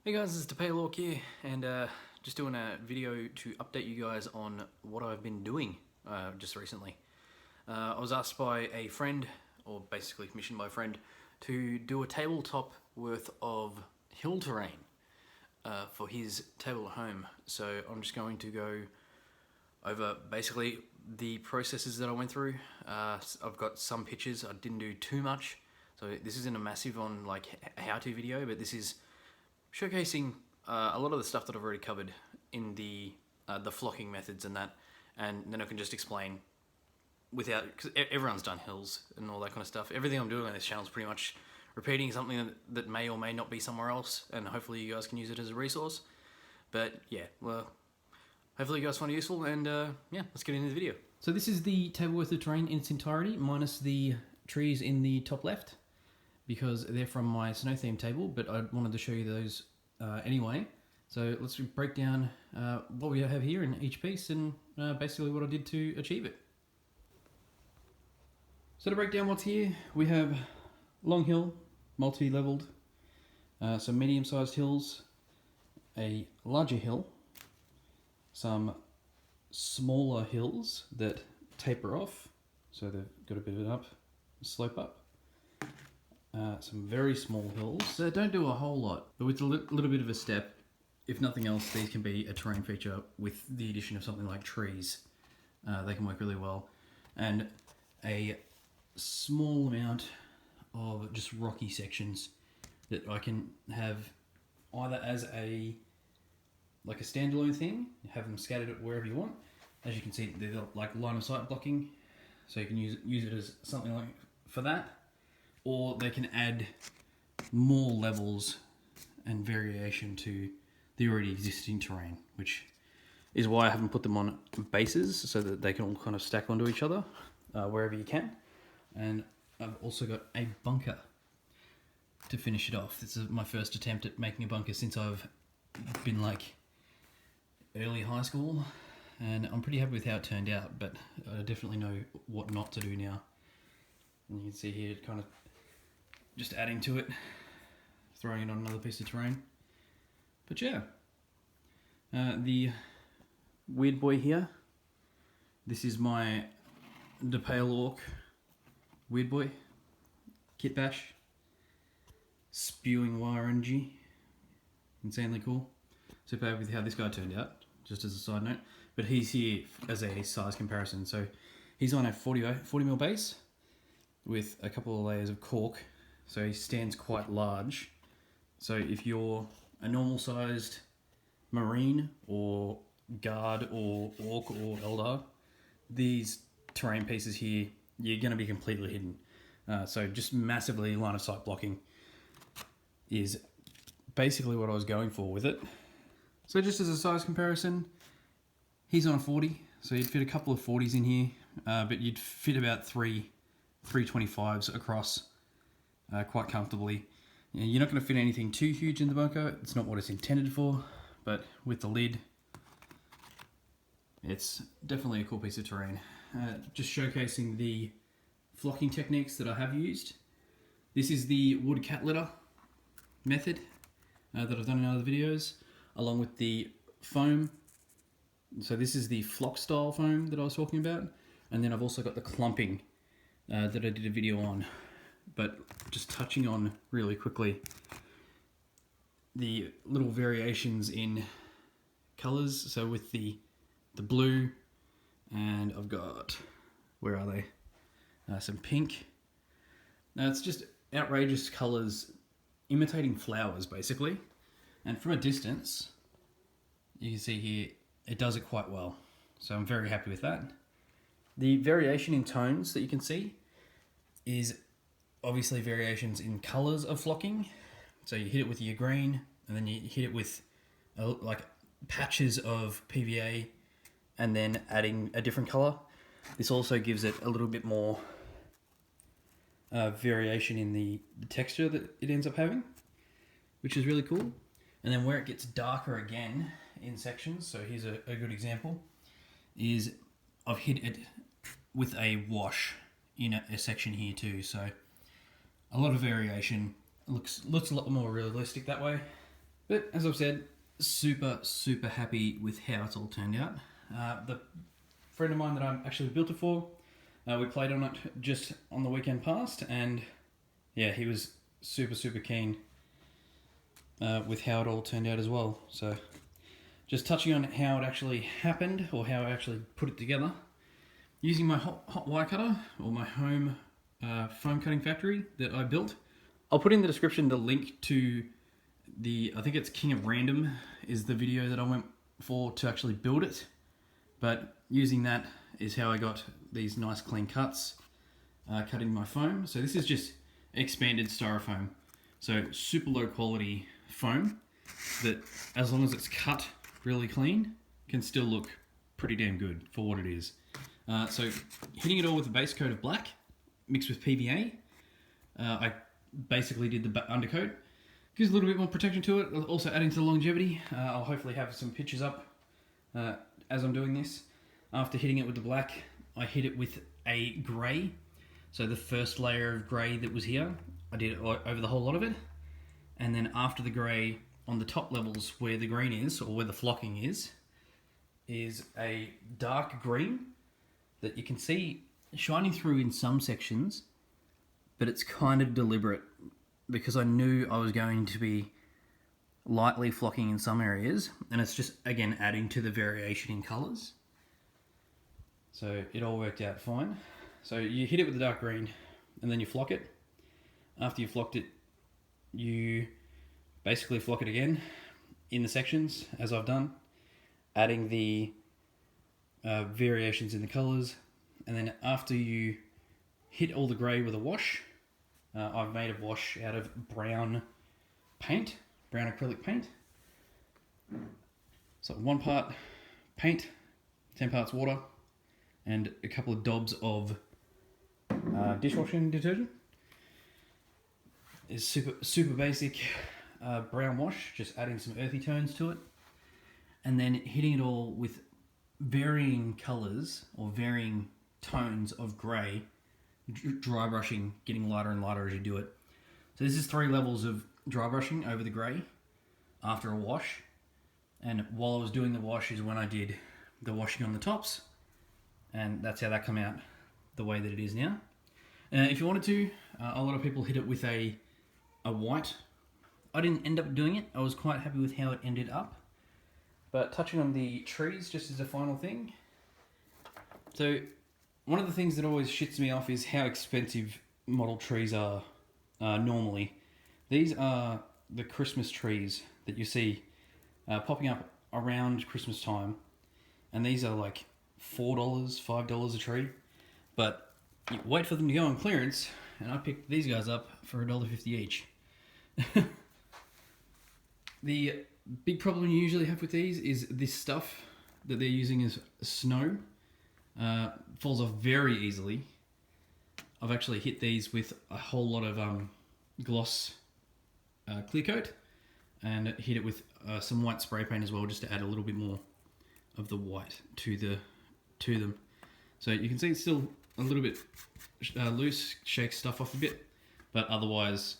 Hey guys, this is Depalork here, and just doing a video to update you guys on what I've been doing just recently. I was asked by a friend, or basically commissioned by a friend, to do a tabletop worth of hill terrain for his table at home. So I'm just going to go over basically the processes that I went through. I've got some pictures, I didn't do too much, so this isn't a massive on like how-to video, but this is showcasing a lot of the stuff that I've already covered in the flocking methods and that, and then I can just explain without, because everyone's done hills and all that kind of stuff. Everything I'm doing on this channel is pretty much repeating something that may or may not be somewhere else, and hopefully you guys can use it as a resource. But yeah, well, hopefully you guys find it useful, and yeah, let's get into the video. So this is the table worth of terrain in its entirety, minus the trees in the top left, because they're from my snow themed table, but I wanted to show you those anyway. So let's break down what we have here in each piece and basically what I did to achieve it. So to break down what's here, we have long hill, multi-leveled, some medium-sized hills, a larger hill, some smaller hills that taper off, so they've got a bit of an slope up. Some very small hills that don't do a whole lot, but with a little bit of a step. If nothing else, these can be a terrain feature with the addition of something like trees. They can work really well. And a small amount of just rocky sections that I can have either as a standalone thing, have them scattered wherever you want. As you can see, they're like line of sight blocking, so you can use it as something like for that. Or they can add more levels and variation to the already existing terrain, which is why I haven't put them on bases, so that they can all kind of stack onto each other wherever you can. And I've also got a bunker to finish it off. This is my first attempt at making a bunker since I've been like early high school, and I'm pretty happy with how it turned out, but I definitely know what not to do now. And you can see here, it kind of just adding to it, throwing it on another piece of terrain. But yeah, the weird boy here, this is my Depalork weird boy, kit bash, spewing wire energy, insanely cool. Super happy with how this guy turned out, just as a side note. But he's here as a size comparison. So he's on a 40mm base with a couple of layers of cork. So he stands quite large. So if you're a normal sized marine or guard or orc or eldar, these terrain pieces here, you're going to be completely hidden. So just massively line of sight blocking is basically what I was going for with it. So just as a size comparison, he's on a 40, so you'd fit a couple of 40s in here, but you'd fit about three 25s across quite comfortably. You're not going to fit anything too huge in the bunker. It's not what it's intended for, but with the lid, it's definitely a cool piece of terrain. Just showcasing the flocking techniques that I have used. This is the wood cat litter method that I've done in other videos, along with the foam. So this is the flock style foam that I was talking about, and then I've also got the clumping that I did a video on. But just touching on really quickly the little variations in colors. So with the blue, and I've got, where are they? Some pink. Now it's just outrageous colors imitating flowers basically. And from a distance, you can see here, it does it quite well. So I'm very happy with that. The variation in tones that you can see is obviously variations in colors of flocking. So you hit it with your green, and then you hit it with like patches of PVA, and then adding a different color. This also gives it a little bit more variation in the texture that it ends up having, which is really cool. And then where it gets darker again in sections, so here's a good example, is I've hit it with a wash in a section here too. So a lot of variation. It looks a lot more realistic that way. But as I've said, super happy with how it's all turned out. The friend of mine that I actually built it for, we played on it just on the weekend past, and yeah, he was super keen with how it all turned out as well. So just touching on how it actually happened, or how I actually put it together, using my hot wire cutter, or my home foam cutting factory that I built. I'll put in the description the link to I think it's King of Random is the video that I went for to actually build it. But using that is how I got these nice clean cuts, cutting my foam. So this is just expanded styrofoam. So super low quality foam that, as long as it's cut really clean, can still look pretty damn good for what it is. So hitting it all with a base coat of black mixed with PVA. I basically did the undercoat. Gives a little bit more protection to it, also adding to the longevity. I'll hopefully have some pictures up as I'm doing this. After hitting it with the black, I hit it with a grey. So the first layer of grey that was here, I did it over the whole lot of it. And then after the grey, on the top levels where the green is, or where the flocking is a dark green that you can see shining through in some sections, but it's kind of deliberate, because I knew I was going to be lightly flocking in some areas, and it's just, again, adding to the variation in colours. So it all worked out fine. So you hit it with the dark green, and then you flock it. After you flocked it, you basically flock it again in the sections, as I've done, adding the variations in the colours. And then after you hit all the grey with a wash, I've made a wash out of brown paint, brown acrylic paint. So 1 part paint, 10 parts water, and a couple of dobs of dishwashing detergent. It's super basic brown wash, just adding some earthy tones to it, and then hitting it all with varying colours or varying tones of grey, dry brushing, getting lighter and lighter as you do it. So this is 3 levels of dry brushing over the grey after a wash. And while I was doing the wash is when I did the washing on the tops. And that's how that came out the way that it is now. If you wanted to, a lot of people hit it with a white. I didn't end up doing it. I was quite happy with how it ended up. But touching on the trees just as a final thing. So one of the things that always shits me off is how expensive model trees are normally. These are the Christmas trees that you see popping up around Christmas time, and these are like $4, $5 a tree. But you wait for them to go on clearance, and I picked these guys up for $1.50 each. The big problem you usually have with these is this stuff that they're using is snow. Falls off very easily. I've actually hit these with a whole lot of gloss clear coat, and hit it with some white spray paint as well, just to add a little bit more of the white to them. So you can see it's still a little bit loose, shakes stuff off a bit, but otherwise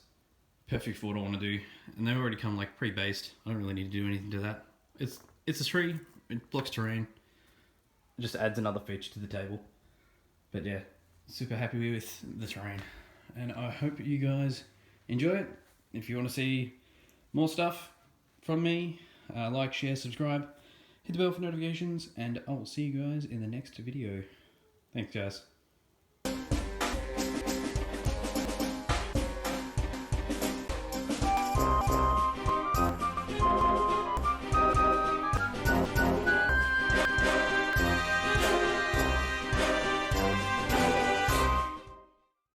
perfect for what I want to do. And they already come like pre-based. I don't really need to do anything to that. It's a tree. It blocks terrain. It just adds another feature to the table. But yeah, super happy with the terrain, and I hope you guys enjoy it. If you want to see more stuff from me, like, share, subscribe, hit the bell for notifications, and I will see you guys in the next video. Thanks, guys.